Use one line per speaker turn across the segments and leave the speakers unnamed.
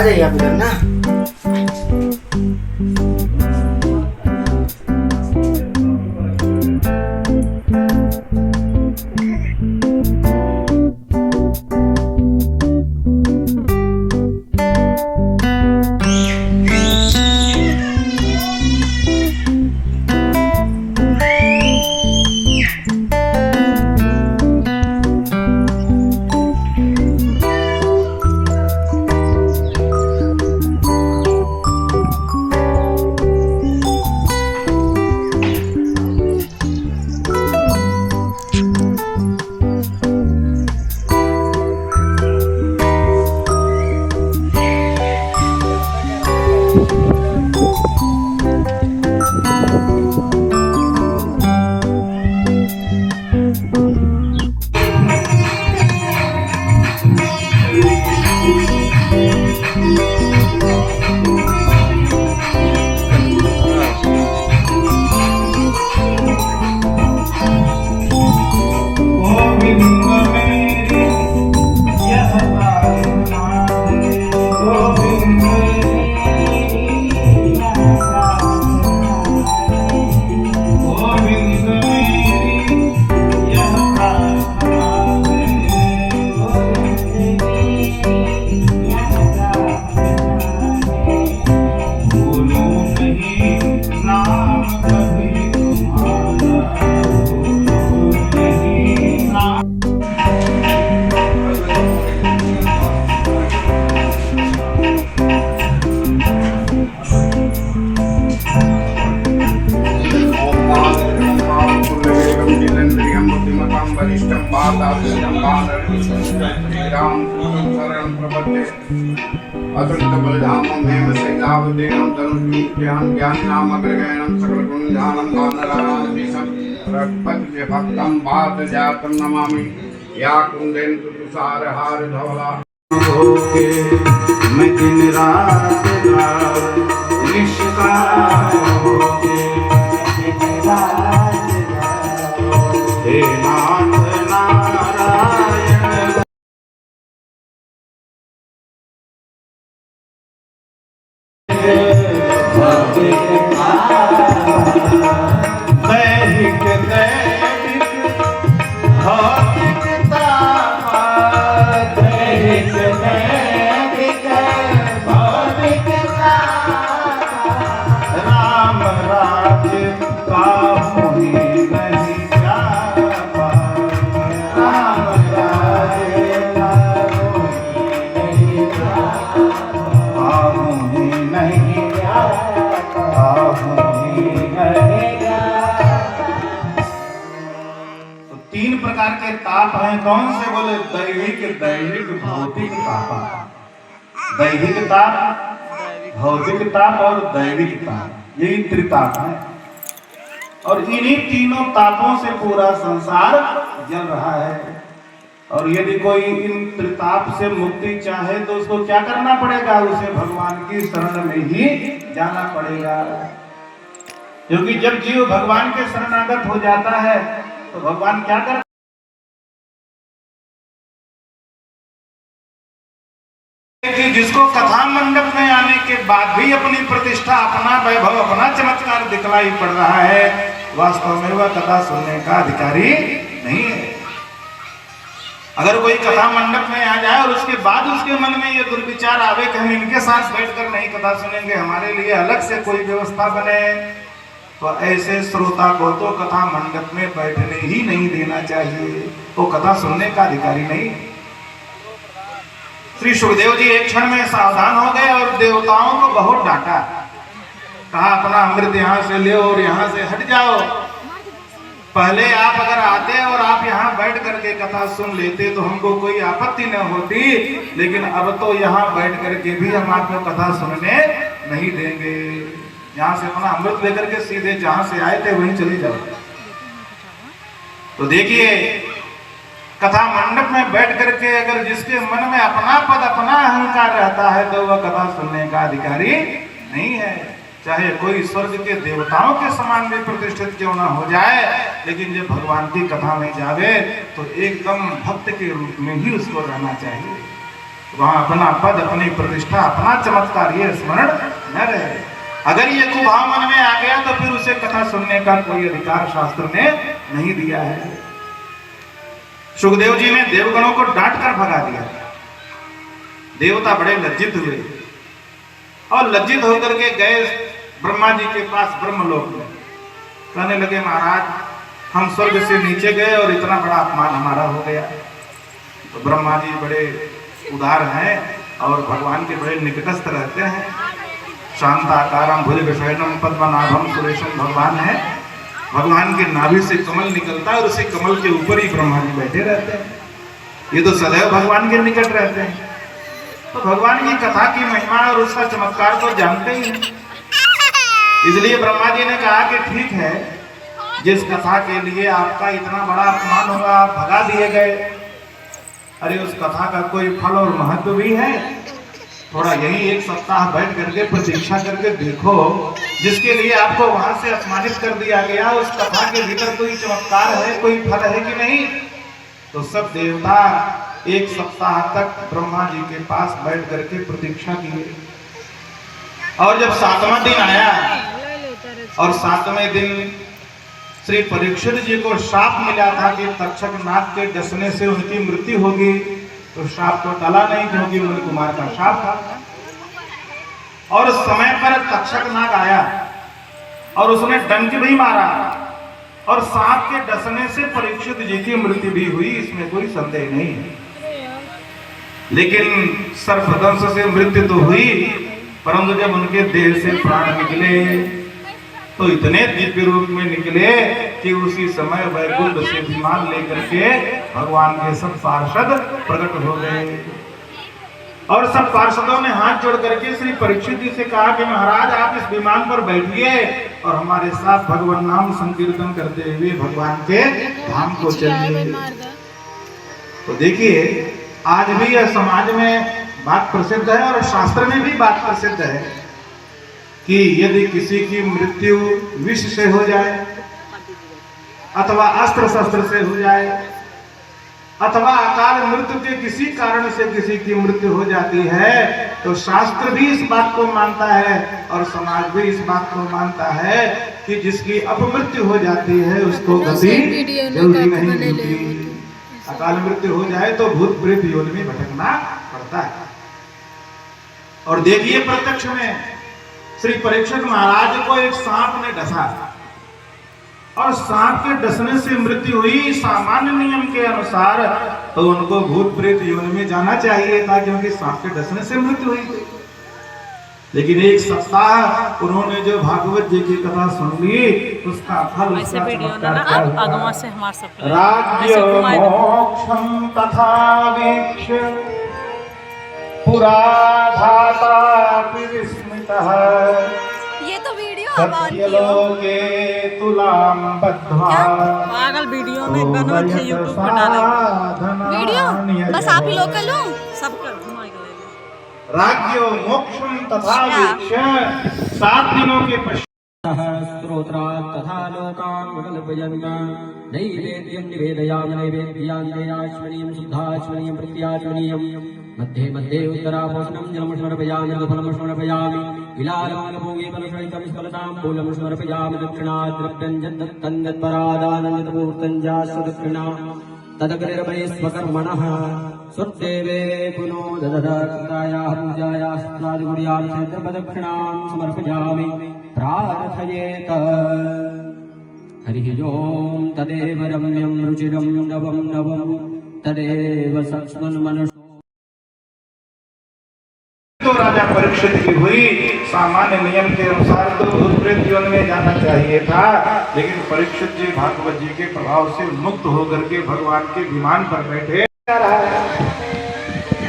आ जाइए आप इधर ना। भक्तं पादजातं नमामि या कुंदेन्दु तुषारहार धवला होके मैं दिन रात गाऊं निष्काम होके दिन रात गाऊं हे नाथ नारायण। तीन प्रकार के ताप हैं, कौन से बोले? दैहिक, दैहिक, भौतिक ताप। दैहिक ताप, भौतिक ताप और दैविक ताप, यही त्रिताप है। और इन्हीं तीनों तापों से पूरा संसार जल रहा है। और यदि कोई इन त्रिताप से मुक्ति चाहे तो उसको क्या करना पड़ेगा? उसे भगवान की शरण में ही जाना पड़ेगा। क्योंकि जब जीव भगवान के शरणागत हो जाता है तो भगवान क्या करते? कि जिसको कथा मंडप में आने के बाद भी अपनी प्रतिष्ठा, अपना वैभव, अपना चमत्कार दिखलाई पड़ रहा है, वास्तव में वह कथा सुनने का अधिकारी नहीं है। अगर कोई कथा मंडप में आ जाए और उसके बाद उसके मन में ये दुर्विचार आवे कि हम इनके साथ बैठकर नहीं कथा सुनेंगे, हमारे लिए अलग से कोई व्यवस्था बने, तो ऐसे श्रोता को तो कथा मंडप में बैठने ही नहीं देना चाहिए। वो कथा सुनने का अधिकारी नहीं। श्री सुखदेव जी एक क्षण में सावधान हो गए और देवताओं को बहुत डांटा। कहा अपना अमृत यहाँ से ले और यहाँ से हट जाओ। पहले आप अगर आते और आप यहाँ बैठ करके कथा सुन लेते तो हमको कोई आपत्ति न होती, लेकिन अब तो यहाँ बैठ करके भी हम आपको कथा सुनने नहीं देंगे। यहाँ से अपना अमृत लेकर के सीधे जहां से आए थे वहीं चले जाओ। तो देखिए, कथा मंडप में बैठ करके अगर जिसके मन में अपना पद, अपना अहंकार रहता है तो वह कथा सुनने का अधिकारी नहीं है। चाहे कोई स्वर्ग के देवताओं के समान भी प्रतिष्ठित क्यों ना हो जाए, लेकिन जब भगवान की कथा में जावे तो एकदम भक्त के रूप में ही उसको रहना चाहिए। वहां अपना पद, अपनी प्रतिष्ठा, अपना चमत्कार ये स्मरण न रहे। अगर ये कुभाव मन में आ गया तो फिर उसे कथा सुनने का कोई अधिकार शास्त्र ने नहीं दिया है। सुखदेव जी ने देवगणों को डांट कर भगा दिया। देवता बड़े लज्जित हुए और लज्जित होकर के गए ब्रह्मा जी के पास ब्रह्मलोक में। कहने लगे, महाराज हम स्वर्ग से नीचे गए और इतना बड़ा अपमान हमारा हो गया। तो ब्रह्मा जी बड़े उदार हैं और भगवान के बड़े निकटस्थ रहते हैं। शांताकारम भुजगशयनम पद्मनाभम सुरेशम भगवान है। भगवान के नाभि से कमल निकलता है और उसी कमल के ऊपर ही ब्रह्मा जी बैठे रहते हैं। ये तो सदैव भगवान के निकट रहते हैं, तो भगवान की कथा की महिमा और उसका चमत्कार तो जानते ही हैं। इसलिए ब्रह्मा जी ने कहा कि ठीक है, जिस कथा के लिए आपका इतना बड़ा अपमान होगा, आप भगा दिए गए, अरे उस कथा का कोई फल और महत्व भी है। थोड़ा यही 1 सप्ताह बैठ करके प्रतीक्षा करके देखो, जिसके लिए आपको वहां से अपमानित कर दिया गया, उस कथा के भीतर कोई चमत्कार है, कोई फल है कि नहीं। तो सब देवता 1 सप्ताह तक ब्रह्मा जी के पास बैठ करके प्रतीक्षा किए। और जब 7वां दिन आया और 7वें दिन श्री परीक्षित जी को शाप मिला था कि तक्षक नाग के डसने से उनकी मृत्यु होगी, तो शाप तो टला नहीं, क्योंकि मुनि कुमार का शाप था। और समय पर तक्षक नाग आया और उसने डंक भी मारा और सांप के डसने से परीक्षित जी की मृत्यु भी हुई, इसमें कोई संदेह नहीं है। लेकिन सर्पदंश से मृत्यु तो हुई, परंतु जब उनके देह से प्राण निकले तो इतने दिव्य रूप में निकले कि उसी समय वैकुंठ से विमान लेकर के भगवान के सब पार्षद प्रकट हो गए। और सब पार्षदों ने हाथ जोड़ करके श्री परीक्षित जी से कहा कि महाराज आप इस विमान पर बैठिए और हमारे साथ भगवान नाम संकीर्तन करते हुए भगवान के धाम को चलिए। तो देखिए, आज भी यह समाज में बात प्रसिद्ध है और शास्त्र में भी बात प्रसिद्ध है कि यदि किसी की मृत्यु विष से हो जाए अथवा अस्त्र शस्त्र से हो जाए अथवा अकाल मृत्यु के किसी कारण से किसी की मृत्यु हो जाती है, तो शास्त्र भी इस बात को मानता है और समाज भी इस बात को मानता है कि जिसकी अपमृत्यु हो जाती है उसको गति जल्दी नहीं मिलती। अकाल मृत्यु हो जाए तो भूत प्रेत योनि में भटकना पड़ता है। और देखिए, प्रत्यक्ष में श्री परीक्षित महाराज को एक सांप ने डसा और सांप के डसने से मृत्यु हुई। सामान्य नियम के अनुसार तो उनको भूत प्रेत योनि में जाना चाहिए था, क्योंकि सांप के डसने से मृत्यु हुई थी। लेकिन 1 सप्ताह उन्होंने जो भागवत जी की कथा सुन ली, उसका फल राज्य मोक्षम तथा वीक्ष्य पुरा धाता विस्मितः
ये तो वीडियो
सत्यलोके तुलाम बद्ध्वा
पागल वीडियो में बना के यूट्यूब पर डालेंगे। वीडियो बस आप ही लोग कर लो, सब कर घुमाएगा।
राज्यो मोक्षम तथा वीक्ष्य 7 दिनों के पश्चात
स्तोत्रात् तथा लोकान् विकल्पयन्त नैवेद्यं निवेदयामि नैवेद्याञ्जयाश्वनीं शुद्धाश्वनीं प्रत्याश्वनीयं मध्ये मध्ये उत्तराभूषणं जलं समर्पयामि फलं समर्पयामि विलालमालभोगे फलसहितं स्फलताम्बूलं समर्पयामि दक्षिणाद्रव्यं यद्दत्तन्यत्परादानन्दमुहूर्तं जास्य दक्षिणा तदग्निर्भये स्वकर्मणः सुदेवे पुनो दददायाः पूजायाः स्नादिगुर्यां प्रदक्षिणां समर्पयामि प्रार्थयेत। हरिः ओम् तदेव रम्यं रुचिरं नवं नवं तदेव सत्स्वन्मनः।
तो राजा परीक्षित की हुई। सामान्य नियम के अनुसार तो भूत प्रेत योनि में जाना चाहिए था, लेकिन परीक्षित जी भागवत जी के प्रभाव से मुक्त होकर के भगवान के विमान पर बैठे जा रहा है।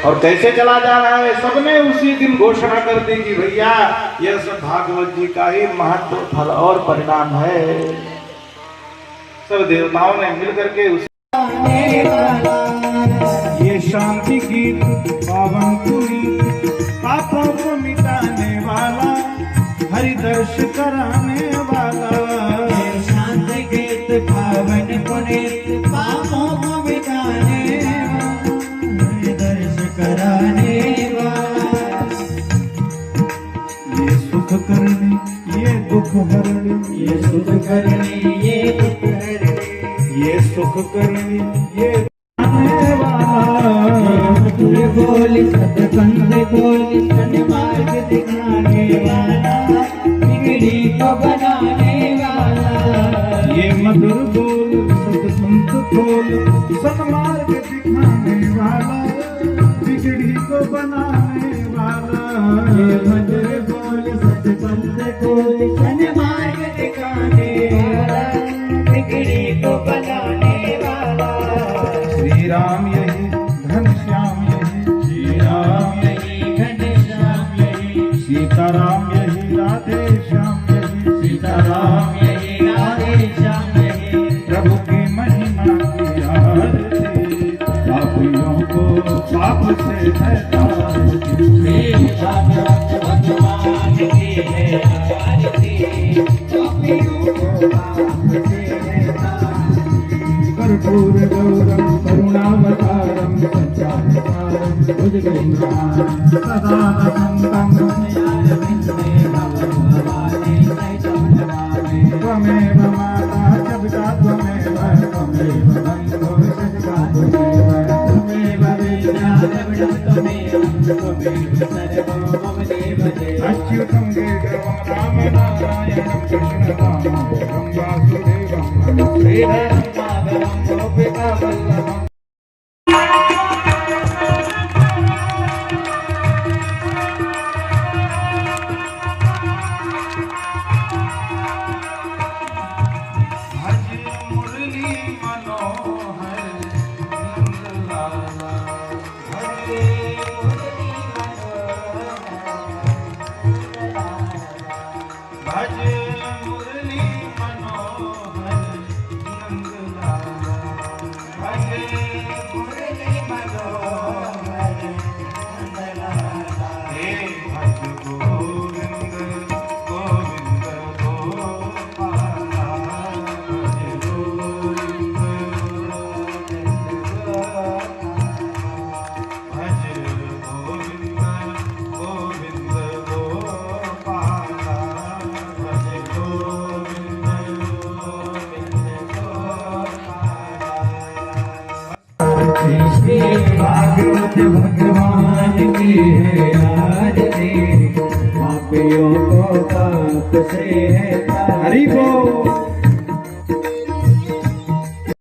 और कैसे चला जा रहा है, सबने उसी दिन घोषणा कर दी कि भैया यह सब भागवत जी का ही महत्व, फल और परिणाम है। सब देवताओं ने मिलकर के उस ये शांति गीत पावन पुनीत पापों को मिटाने वाला, हरि दर्श कराने वाला। ये शांति गीत पावन पुनीत पापों को मिटाने वाला, हरि दर्श कराने करनी ये दुख हरणी,
ये सुख करनी ये दुख हरणी,
ये सुख करनी ये आने वाला।
मधुर बोल सतकंद बोल सन मार्ग दिखाने वाला, बिगड़ी को बनाने वाला।
ये मधुर बोल सतसंत बोल सन्मार्ग दिखाने वाला, बिगड़ी को बनाने वाला।
ये मधुर बोल सतकंद बोल सन मार्ग दिखाने वाला, बिगड़ी को बनाने वाला।
श्री राम यही घनश्याम यही,
श्री राम यही घनश्याम यही,
सीताराम यही राधे श्याम यही,
सीताराम यही राधे श्याम यही।
प्रभु की महिमा की आरती, पापियों को पाप से है तारती।
भगवत भगवान की है आरती, पापियों को पाप से है तारती।
कर्पूर गौरम करुणावतारम सच्चावतारम भुजगेन्द्रहारं सदा वसन्तं त्वमेव माता च पिता त्वमेव, त्वमेव बन्धुः सखा त्वमेव,
त्वमेव विद्या द्रविणं त्वमेव, त्वमेव सर्वं मम देवदेव।
अच्युतं केशवं रामनारायणं कृष्णदामोदरं वासुदेवं श्रीधरं माधवं गोपिकावल्लभम्। भज मुरली मनोहर नंदलाला, भज मुरली भज मुरली मनोहर नंदलाला, भज मुरली मनोहर नंदलाला। हे भज गोविंद गोविंद गोपाला, भज गोविंद गोविंद गोपाला, भज गोविंद गोविंद गोपाला, भज गोविंद गोविंद गोपाला।
श्री भागवत भगवान की है आरती, पापियों को पाप से है तारती।
हरि बोल।